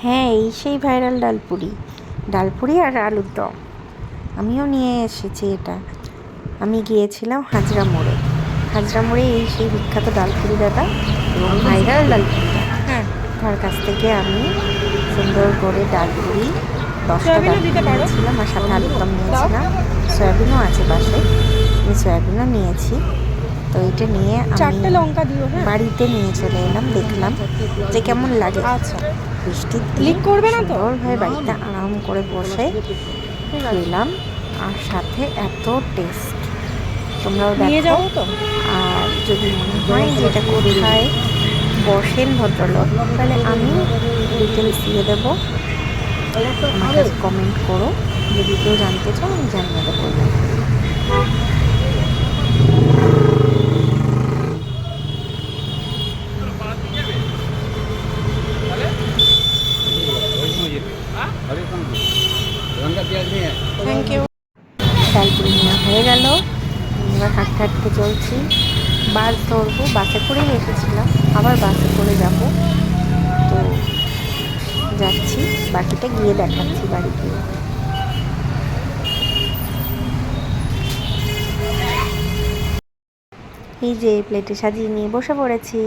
হ্যাঁ, এই সেই ভাইরাল ডালপুরি। ডালপুরি আর আলুর দম। আমিও নিয়ে এসেছি এটা। আমি গিয়েছিলাম হাজরা মোড়ে। হাজরা মোড়ে এই সেই বিখ্যাত ডালপুরি দাদা এবং ভাইরাল ডালপুরি দাদা। হ্যাঁ, তার কাছ থেকে আমি সুন্দর করে ডালপুরি 10টা ডালপুরি নিয়েছিলাম আর সাথে আলুর দম নিয়েছিলাম। সয়াবিনও আছে পাশে, আমি সয়াবিনও নিয়েছি। তো এটা নিয়ে আমি লঙ্কা দিও, বাড়িতে নিয়ে চলে এলাম, দেখলাম যে কেমন লাগে। আচ্ছা, বৃষ্টির লিক দিন করবে না তো? সুন্দরভাবে বাড়িতে আরাম করে বসে খেলাম, আর সাথে এত টেস্ট। তোমরাও নিয়ে দেখো। যাবো তো। আর যদি মনে হয় যে এটা কোথায় বসেন ভদ্রলোক, তাহলে আমি ডিটেলস দিয়ে দেবো, আমাকে কমেন্ট করো। যদি কেউ জানতে চাও আমি জানিয়ে দেবো। Thank you. ডালপুরি নেওয়া হয়ে গেল। এবার হাঁটতে হাঁটতে চলছি, বাস ধরবো। বাসে করেই এসেছিলাম, আবার বাসে করে যাব। তো যাচ্ছি, বাকিটা গিয়ে দেখাচ্ছি বাড়ি গিয়ে। এই যে প্লেটে সাজিয়ে নিয়ে বসে পড়েছি।